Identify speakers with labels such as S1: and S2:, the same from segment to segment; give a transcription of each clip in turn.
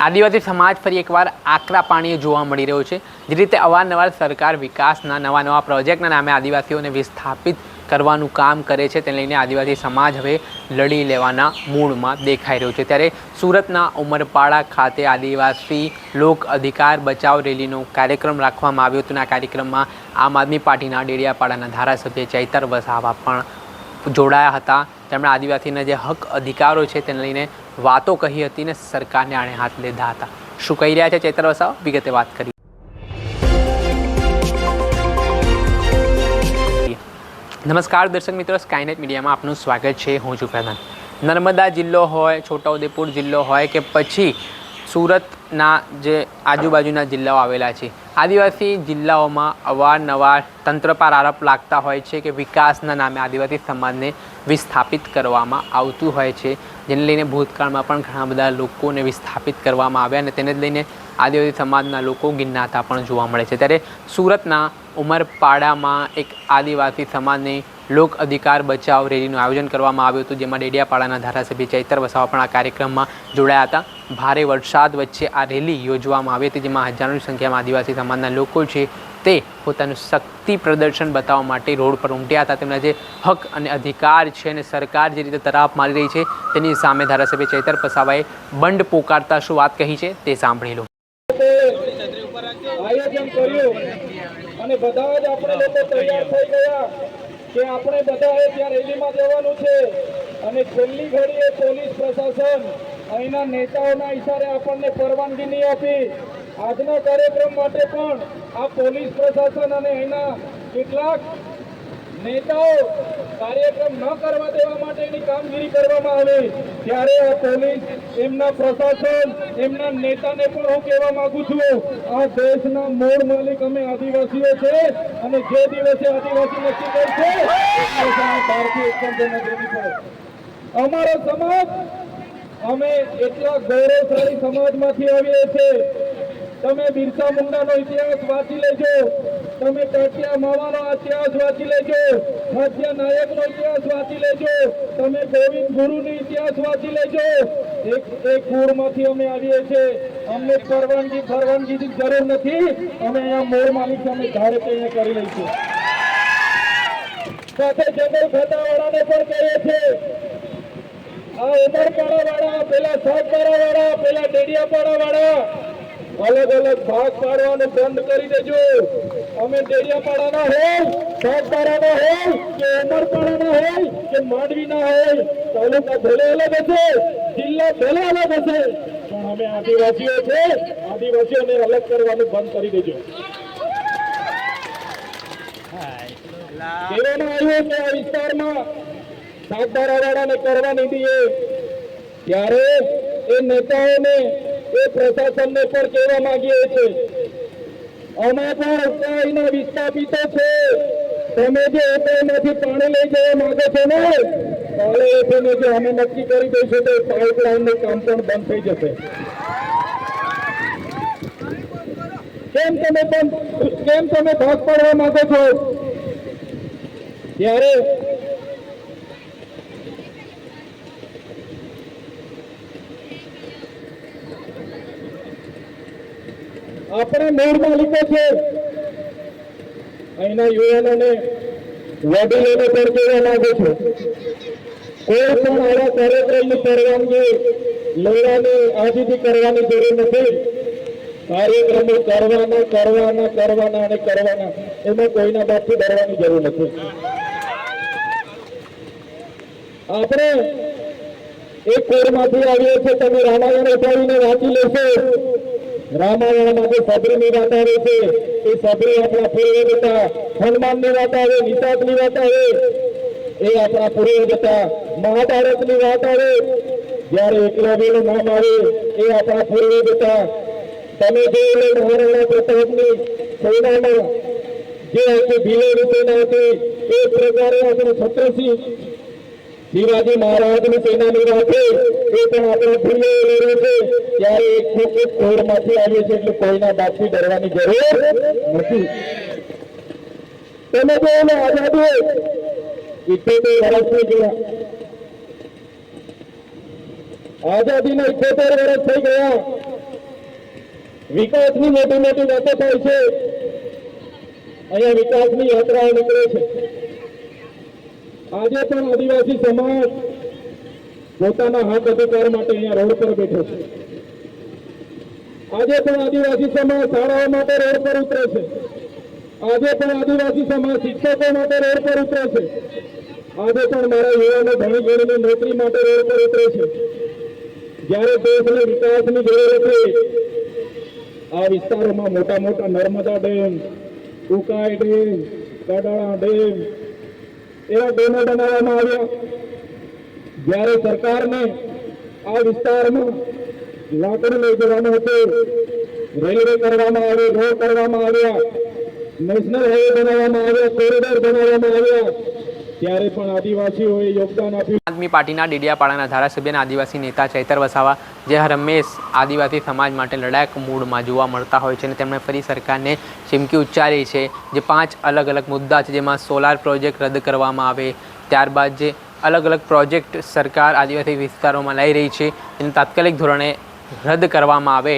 S1: આદિવાસી સમાજ ફરી એકવાર આકરા પાણીએ જોવા મળી રહ્યો છે। જે રીતે અવારનવાર સરકાર વિકાસના નવા પ્રોજેક્ટના નામે આદિવાસીઓને વિસ્થાપિત કરવાનું કામ કરે છે, તેને લઈને આદિવાસી સમાજ હવે લડી લેવાના મૂડમાં દેખાઈ રહ્યો છે। ત્યારે સુરતના ઉમરપાડા ખાતે આદિવાસી લોક અધિકાર બચાવ રેલીનો કાર્યક્રમ રાખવામાં આવ્યો હતો। આ કાર્યક્રમમાં આમ આદમી પાર્ટીના ડેડિયાપાડાના ધારાસભ્ય ચૈતર વસાવા પણ જોડાયા હતા। તેમણે આદિવાસીના જે હક અધિકારો છે તેને લઈને વાતો કહી હતી ને સરકારને આણે હાથ લીધા હતા। શું કહી રહ્યા છે ચૈતર વસાવા, વિગતે વાત કરી। નમસ્કાર દર્શક મિત્રો, સ્કાયનેટ મીડિયામાં આપનું સ્વાગત છે। હું છું પ્રધાન। નર્મદા જિલ્લો હોય, છોટાઉદેપુર જિલ્લો હોય કે પછી સુરતના જે આજુબાજુના જિલ્લાઓ આવેલા છે, આદિવાસી જિલ્લાઓમાં અવારનવાર તંત્ર પર આરોપ લાગતા હોય છે કે વિકાસના નામે આદિવાસી સમાજને વિસ્થાપિત કરવામાં આવતું હોય છે, જેને લઈને ભૂતકાળમાં પણ ઘણા બધા લોકોને વિસ્થાપિત કરવામાં આવ્યા અને તેને જ લઈને આદિવાસી સમાજના લોકો ગિન્નાતા પણ જોવા મળે છે। ત્યારે સુરતના ઉમરપાડામાં એક આદિવાસી સમાજની લોક અધિકાર બચાવ રેલીનું આયોજન કરવામાં આવ્યું હતું, જેમાં ડેડિયાપાડાના ધારાસભ્ય ચૈતર વસાવા પણ આ કાર્યક્રમમાં જોડાયા હતા। ભારે વરસાદ વચ્ચે આ રેલી યોજવામાં આવી હતી, જેમાં હજારોની સંખ્યામાં આદિવાસી સમાજના લોકો છે તે પોતાનું શક્તિ પ્રદર્શન બતાવવા માટે રોડ પર ઉમટ્યા હતા। તેમના જે હક અને અધિકાર છે અને સરકાર જે રીતે તરાપ મારી રહી છે તેની સામે ધારાસભ્ય ચૈતર વસાવાએ બંધ પોકારતા શું વાત કહી છે તે સાંભળી લો।
S2: આયોજન કર્યું અને બધા જ આપણે લોકો તૈયાર થઈ ગયા કે આપણે બધાએ ત્યાં રેલીમાં જવાનું છે અને છેલ્લી ઘડીએ પોલીસ પ્રશાસન અહીંના નેતાઓના ઈશારે આપણને પરવાનગી નહીં આપી। આજના કાર્યક્રમ માટે પણ આ પોલીસ પ્રશાસન અને અહીંના કેટલાક નેતાઓ કાર્યક્રમ ન કરવા દેવા માટેની કામગીરી કરવામાં આવી, ત્યારે આ પોલીસ, એમના પ્રશાસન, એમના નેતાને પણ હું કહેવા માંગુ છું, આ દેશના મૂળ માલિક અમે આદિવાસીઓ છે અને જે દિવસે આદિવાસી નક્કી કરશે ભારતીય દેવી પડે। અમારો સમાજ, અમે એટલા ગૌરવશાળી સમાજમાંથી આવીએ છીએ। તમે બિરસા મુંડાનો ઇતિહાસ વાંચી લેજો, તમે ટટિયા માવાનો ઇતિહાસ વાંચી લેજો, હાથિયા નાયકનો ઇતિહાસ વાંચી લેજો, તમે ગોવિંદ ગુરુનો ઇતિહાસ વાંચી લેજો। એક કુળમાંથી અમે આવીએ છીએ, અમને પરવાનગીની જરૂર નથી। અમે અહીંયા મૂળ માલિક અમે ધારે તેને કરી લઈશું। સાથે જંગલ ખાતાવાળાને પણ કહીએ છીએ, આ ઉમરપાડા વાળા, પેલા સાગબારા વાળા, પેલા ડેડિયાપાડા વાળા અલગ અલગ ભાગ પાડવાનું બંધ કરી દેજો। અમે ડેડિયાપાડાના હોય, સાગબારાના હોય કે ઉમરપાડાના હોય કે માંડવીના હોય, તાલુકા ભલે અલગ હશે, જિલ્લા ભલે અલગ હશે, પણ અમે આદિવાસીઓ છે, આદિવાસીઓને અલગ કરવાનું બંધ કરી દેજો। કહેવામાં આવ્યું કે આ વિસ્તારમાં સાગબારા વાળાને કરવા નહીં દઈએ, ત્યારે એ નેતાઓને, એ પ્રશાસનને પણ કહેવા માંગીએ છીએ, અમે પણ ઉત્તરાયણના વિસ્થાપિતો છે। તમે જે એમાંથી પાણી લઈ જવા માંગો છો ને, કાલે એફએને જો અમે નક્કી કરી દઈશું તો પાઇપલાઇનનું કામ પણ બંધ થઈ જશે। કેમ તમે ભાગ પાડવા માંગો છો? ત્યારે આપણે મૂળ માલિકો છે। અહીંના યુવાનોને, વડીલોને પણ કહેવા માંગુ છું, કોઈ પણ આવા કાર્યક્રમની પરવાનગી લેવાની, આજથી કરવાની જરૂર નથી। કાર્યક્રમો કરવાના અને કરવાના, એમાં કોઈના બાદથી ડરવાની જરૂર નથી। આપણે એક કોરમાંથી આવીએ છીએ, તમે રામાયણ ઉઠાવીને વાંચી લેશો। રામાયણમાં જે સબરીની વાત આવે છે, એ સબરી આપણા પૂર્વજ હતા। હનુમાનની વાત આવે, નિષાદની વાત આવે, એ આપણા પૂર્વજ હતા। મહાભારતની વાત આવે, જયારે એકલવ્યનું નામ આવે, એ આપણા પૂર્વજ હતા। તમે જોઈ લો મહારાણા પ્રતાપની સેનામાં જે આખી ભીલોની સેના હતી, એ પ્રકારે આપણે છત્રસિંહ શિવાજી મહારાજની સેનાની વાત છે, એ પણ આપણે ભૂલી રહ્યું છે। ત્યારે એક કોરમાંથી આવીએ છીએ, એટલે કોઈના બાદથી ડરવાની જરૂર નથી। તમે જો એને આઝાદી 78 વર્ષની ગયા, આઝાદીના 78 વર્ષ થઈ ગયા, વિકાસની મોટી મોટી વાતો થાય છે, અહીંયા વિકાસની યાત્રાઓ નીકળે છે. આજે પણ આદિવાસી સમાજ પોતાના હક અધિકાર માટે અહીંયા રોડ પર બેઠો છે. આજે પણ આદિવાસી સમાજ શાળાઓ માટે રોડ પર ઉતરે છે. આજે પણ આદિવાસી સમાજ શિક્ષકો માટે રોડ પર ઉતરે છે. આજે પણ મારા યુવાનો ભણી ગણીને નોકરી માટે રોડ પર ઉતરે છે. જ્યારે દેશને વિકાસની જરૂર હતી, આ વિસ્તારોમાં મોટા મોટા Narmada dam, Ukai dam, Kadana dam એવા ડેમો બનાવવામાં આવ્યા. જ્યારે સરકારને આ વિસ્તારમાં લાકડું લઈ જવાનું હતું, રેલવે કરવામાં આવી, રોડ કરવામાં આવ્યા, નેશનલ હાઈવે બનાવવામાં આવ્યા, કોરિડોર બનાવવામાં આવ્યા, ત્યારે પણ આદિવાસીઓએ યોગદાન આપ્યું.
S1: આદમી પાર્ટીના ડેડિયાપાડાના ધારાસભ્ય અને આદિવાસી નેતા ચૈતર વસાવા જે હંમેશ આદિવાસી સમાજ માટે લડાયક મૂડમાં જોવા મળતા હોય છે અને તેમણે ફરી સરકારને ચીમકી ઉચ્ચારી છે. જે 5 અલગ અલગ મુદ્દા છે, જેમાં સોલાર પ્રોજેક્ટ રદ કરવામાં આવે, ત્યારબાદ જે અલગ અલગ પ્રોજેક્ટ સરકાર આદિવાસી વિસ્તારોમાં લઈ રહી છે એને તાત્કાલિક ધોરણે રદ કરવામાં આવે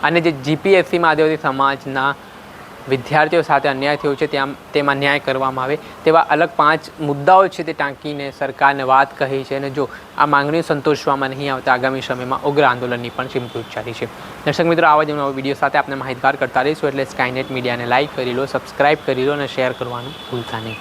S1: અને જે જીપીએસસીમાં આદિવાસી સમાજના વિદ્યાર્થીઓ સાથે અન્યાય થયો છે તેમાં ન્યાય કરવામાં આવે, તેવા અલગ 5 મુદ્દાઓ છે તે ટાંકીને સરકારને વાત કહી છે. અને જો આ માંગણીઓ સંતોષવામાં નહીં આવતા આગામી સમયમાં ઉગ્ર આંદોલનની પણ ચીમકી ઉચ્ચારી છે. દર્શક મિત્રો, આવા જ નવા વિડીયો સાથે આપણે માહિતગાર કરતા રહીશું, એટલે સ્કાયનેટ મીડિયાને લાઇક કરી લો, સબસ્ક્રાઇબ કરી લો અને શેર કરવાનું ભૂલતા નહીં.